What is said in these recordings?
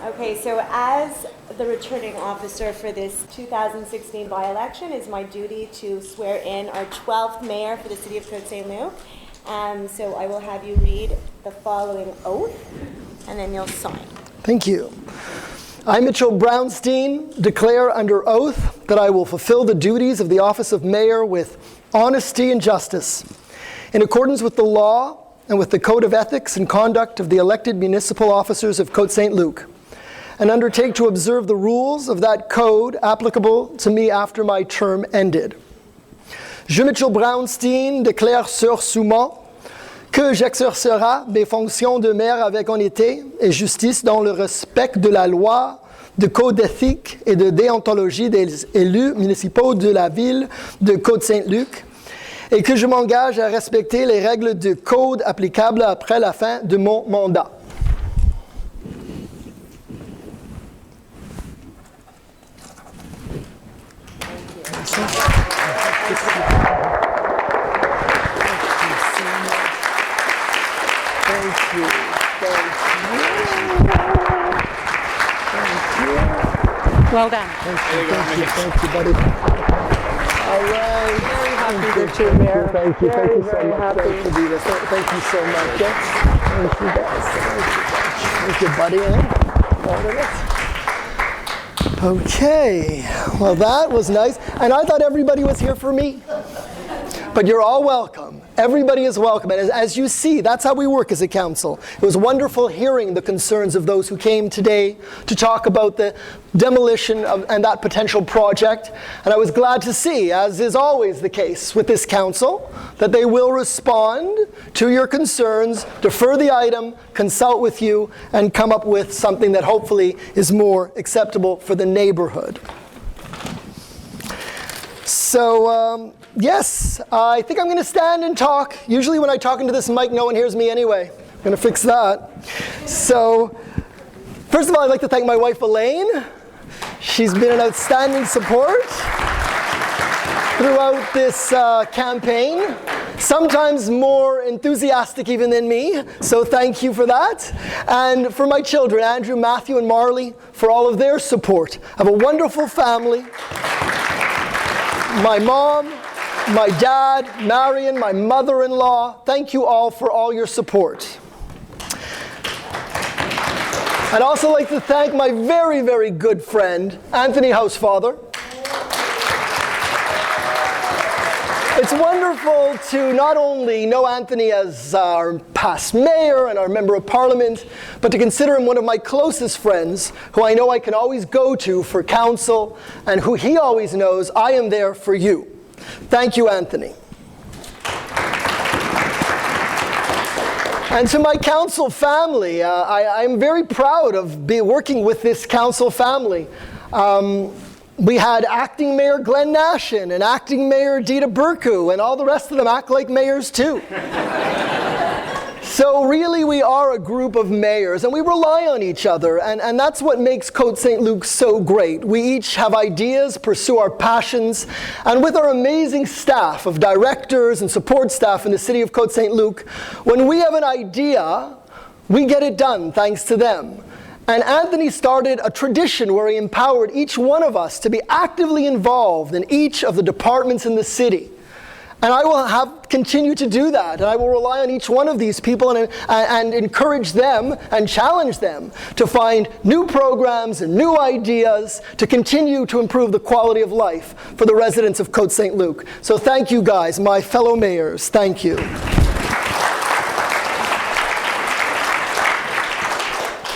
Okay, so as the returning officer for this 2016 by-election, it's my duty to swear in our 12th mayor for the city of Côte Saint-Luc. So I will have you read the following oath, and then you'll sign. Thank you. I, Mitchell Brownstein, declare under oath that I will fulfill the duties of the office of mayor with honesty and justice, in accordance with the law and with the code of ethics and conduct of the elected municipal officers of Côte Saint-Luc, and undertake to observe the rules of that code applicable to me after my term ended. Je, Mitchell Brownstein, déclare sursummant que j'exercerai mes fonctions de maire avec honnêteté et justice dans le respect de la loi, de code d'éthique et de déontologie des élus municipaux de la ville de Côte-Saint-Luc, et que je m'engage à respecter les règles du code applicables après la fin de mon mandat. Well done. Thank you, buddy. All right. Very happy that you're there. Thank you so much. Thank you so much. Thank you guys. Thank you, buddy. Okay. Well, that was nice. And I thought everybody was here for me. But you're all welcome. Everybody is welcome. And as you see, that's how we work as a council. It was wonderful hearing the concerns of those who came today to talk about the demolition and that potential project. And I was glad to see, as is always the case with this council, that they will respond to your concerns, defer the item, consult with you, and come up with something that hopefully is more acceptable for the neighborhood. So, yes, I think I'm going to stand and talk. Usually when I talk into this mic, no one hears me anyway. I'm going to fix that. So, first of all, I'd like to thank my wife, Elaine. She's been an outstanding support throughout this campaign. Sometimes more enthusiastic even than me, so thank you for that. And for my children, Andrew, Matthew, and Marley, for all of their support. I have a wonderful family. My mom, my dad, Marion, my mother-in-law, thank you all for all your support. I'd also like to thank my very, very good friend, Anthony Housefather. It's wonderful to not only know Anthony as our past mayor and our member of parliament, but to consider him one of my closest friends, who I know I can always go to for counsel, and who he always knows I am there for you. Thank you, Anthony. And to my council family, I'm very proud of working with this council family. We had acting Mayor Glenn Nashin and acting Mayor Dita Burku, and all the rest of them act like mayors too. So really we are a group of mayors, and we rely on each other, and that's what makes Côte Saint-Luc so great. We each have ideas, pursue our passions, and with our amazing staff of directors and support staff in the city of Côte Saint-Luc, when we have an idea, we get it done thanks to them. And Anthony started a tradition where he empowered each one of us to be actively involved in each of the departments in the city. And I will continue to do that. And I will rely on each one of these people and encourage them and challenge them to find new programs and new ideas to continue to improve the quality of life for the residents of Côte Saint-Luc. So thank you guys, my fellow mayors. Thank you.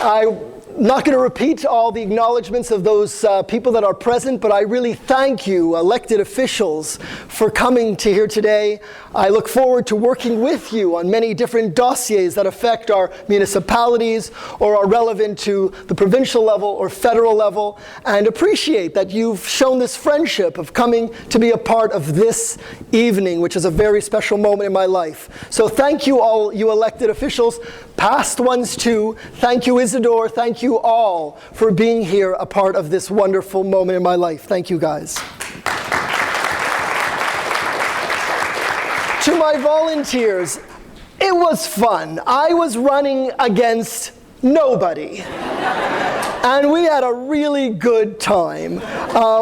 I'm not going to repeat all the acknowledgements of those people that are present, but I really thank you, elected officials, for coming to here today. I look forward to working with you on many different dossiers that affect our municipalities or are relevant to the provincial level or federal level, and appreciate that you've shown this friendship of coming to be a part of this evening, which is a very special moment in my life. So thank you all, you elected officials, past ones too. Thank you, Isidore. Thank you all for being here, a part of this wonderful moment in my life. Thank you, guys. To my volunteers, it was fun. I was running against nobody. And we had a really good time.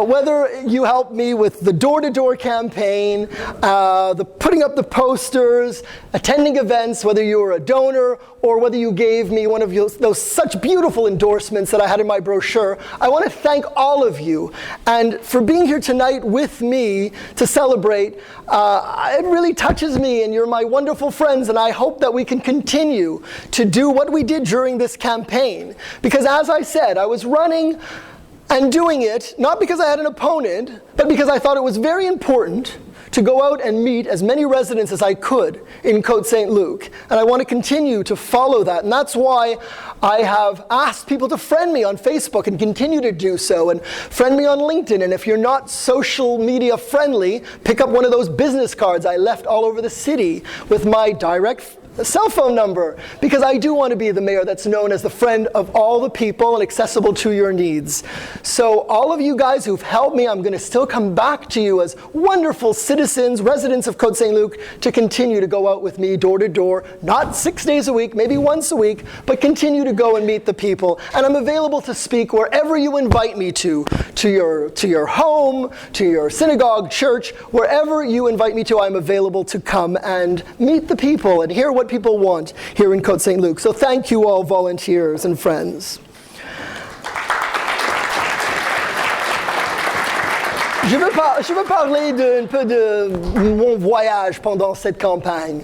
Whether you helped me with the door-to-door campaign, the putting up the posters, attending events, whether you were a donor or whether you gave me one of those such beautiful endorsements that I had in my brochure, I want to thank all of you. And for being here tonight with me to celebrate, it really touches me, and you're my wonderful friends, and I hope that we can continue to do what we did during this campaign. Because as I said, I was running and doing it, not because I had an opponent, but because I thought it was very important to go out and meet as many residents as I could in Côte Saint-Luc. And I want to continue to follow that. And that's why I have asked people to friend me on Facebook and continue to do so, and friend me on LinkedIn. And if you're not social media friendly, pick up one of those business cards I left all over the city with my direct cell phone number, because I do want to be the mayor that's known as the friend of all the people and accessible to your needs. So all of you guys who've helped me, I'm going to still come back to you as wonderful citizens, residents of Côte Saint-Luc, to continue to go out with me door to door, not 6 days a week, maybe once a week, but continue to go and meet the people. And I'm available to speak wherever you invite me to your home, to your synagogue, church, wherever you invite me to, I'm available to come and meet the people and hear what people want here in Côte Saint-Luc. So thank you all, volunteers and friends. Je veux parler un peu de mon voyage pendant cette campagne.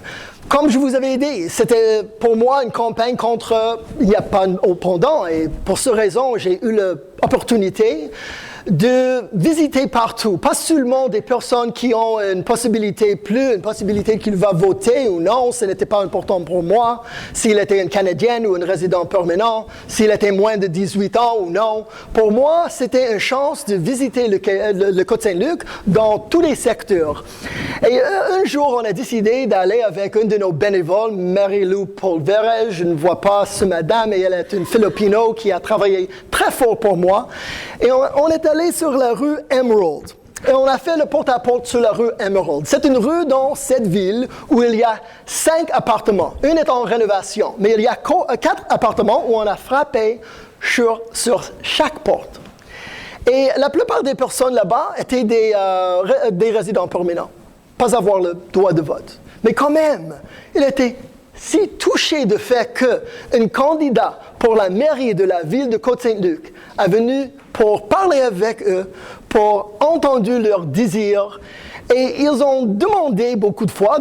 Comme je vous avais dit, c'était pour moi une campagne contre, il n'y a pas d'opposant, et pour cette raison, j'ai eu l'opportunité de visiter partout, pas seulement des personnes qui ont une possibilité qu'ils vont voter ou non, ce n'était pas important pour moi, s'il était une Canadienne ou un résident permanent, s'il était moins de 18 ans ou non. Pour moi, c'était une chance de visiter le Côte Saint-Luc dans tous les secteurs. Et un jour, on a décidé d'aller avec une de nos bénévoles, Marie-Lou Polverel. Je ne vois pas ce madame, et elle est une Filipino qui a travaillé très fort pour moi. Et on est allé sur la rue Emerald. Et on a fait le porte-à-porte sur la rue Emerald. C'est une rue dans cette ville où il y a 5 appartements. Une est en rénovation, mais il y a 4 appartements où on a frappé sur chaque porte. Et la plupart des personnes là-bas étaient des résidents permanents, pas avoir le droit de vote. Mais quand même, il était si touché du fait qu'un candidat pour la mairie de la ville de Côte Saint-Luc est venu pour parler avec eux, pour entendre leurs désirs. Et ils ont demandé beaucoup de fois,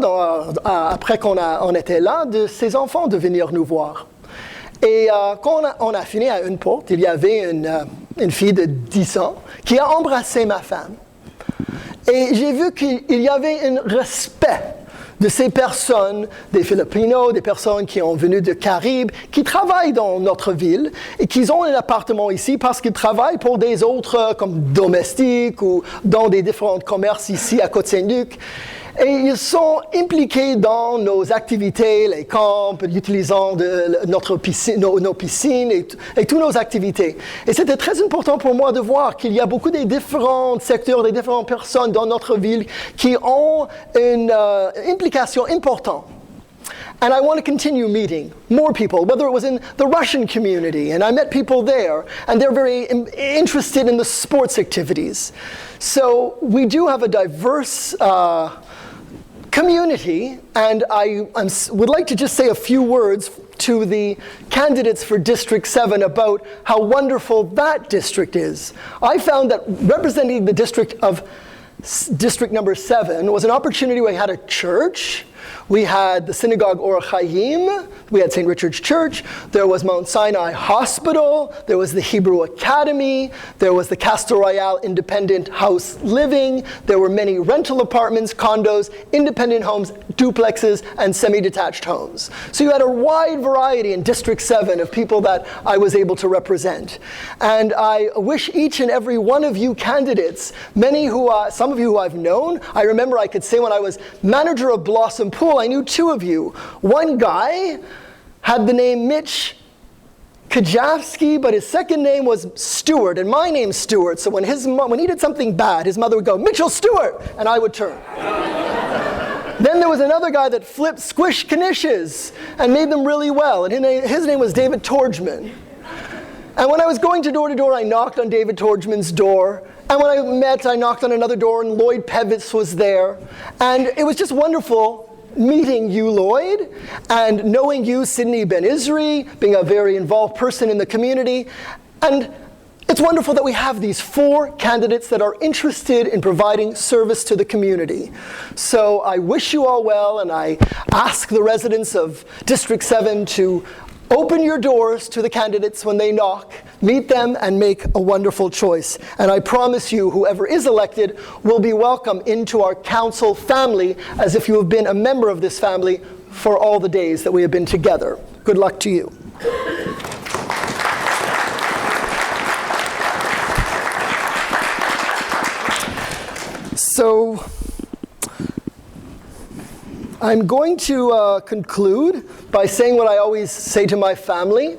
après on était là, de ces enfants de venir nous voir. Et quand on a fini à une porte, il y avait une fille de 10 ans qui a embrassé ma femme. Et j'ai vu qu'il y avait un respect de ces personnes, des Filipinos, des personnes qui ont venu de Caraïbes, qui travaillent dans notre ville et qui ont un appartement ici parce qu'ils travaillent pour des autres comme domestiques ou dans des différents commerces ici à Côte Saint-Luc. Et ils sont impliqués dans nos activités, les camps, l'utilisation de nos piscines et toutes nos activités. Et c'était très important pour moi de voir qu'il y a beaucoup de différents secteurs, des différentes personnes dans notre ville qui ont une implication importante. And I want to continue meeting more people, whether it was in the Russian community, and I met people there, and they're very interested in the sports activities. So we do have a diverse community, and I would like to just say a few words to the candidates for District 7 about how wonderful that district is. I found that representing the district number 7 was an opportunity where we had a church. We had the synagogue Or Chaim, we had St. Richard's Church, there was Mount Sinai Hospital, there was the Hebrew Academy, there was the Castor Royale Independent House Living, there were many rental apartments, condos, independent homes, duplexes, and semi-detached homes. So you had a wide variety in District 7 of people that I was able to represent. And I wish each and every one of you candidates, some of you who I've known, I remember I could say when I was manager of Blossom Pool, I knew 2 of you. One guy had the name Mitch Kajavsky, but his second name was Stewart, and my name's Stewart. So when he did something bad, his mother would go, "Mitchell Stewart," and I would turn. Then there was another guy that flipped squish knishes and made them really well, and his name was David Torgman. And when I was going to door, I knocked on David Torgman's door. And when I knocked on another door, and Lloyd Pevitz was there. And it was just wonderful meeting you, Lloyd, and knowing you, Sydney Ben-Isri, being a very involved person in the community. And it's wonderful that we have these 4 candidates that are interested in providing service to the community. So I wish you all well, and I ask the residents of District 7 to open your doors to the candidates when they knock, meet them, and make a wonderful choice. And I promise you, whoever is elected will be welcome into our council family as if you have been a member of this family for all the days that we have been together. Good luck to you. So, I'm going to conclude by saying what I always say to my family,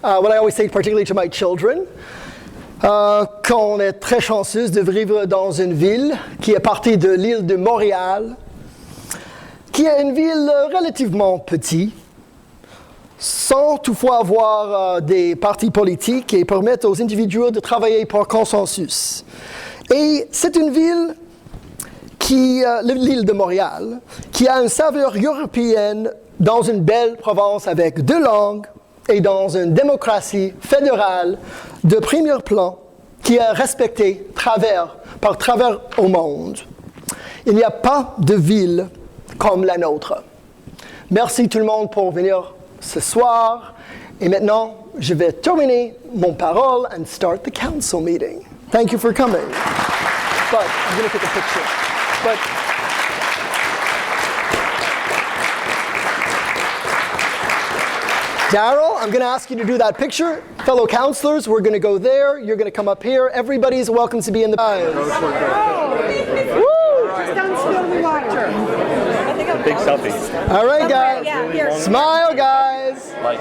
what I always say particularly to my children. Qu'on est très chanceuse de vivre dans une ville qui est partie de l'île de Montréal, qui est une ville relativement petite, sans toutefois avoir des partis politiques et permettre aux individus de travailler par consensus. Et c'est une ville l'île de Montréal, qui a une saveur européenne dans une belle province avec 2 langues et dans une démocratie fédérale de premier plan qui est respectée par travers au monde. Il n'y a pas de ville comme la nôtre. Merci tout le monde pour venir ce soir. Et maintenant, je vais terminer mon parole and start the council meeting. Thank you for coming. But I'm going to take a picture. But Daryl, I'm going to ask you to do that picture. Fellow councilors, we're going to go there. You're going to come up here. Everybody's welcome to be in the Just don't spill the water. Big selfie. All right, guys. Yeah, here. Smile, guys. Like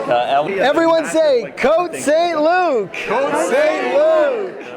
Everyone say, Côte Saint-Luc. Côte Saint-Luc.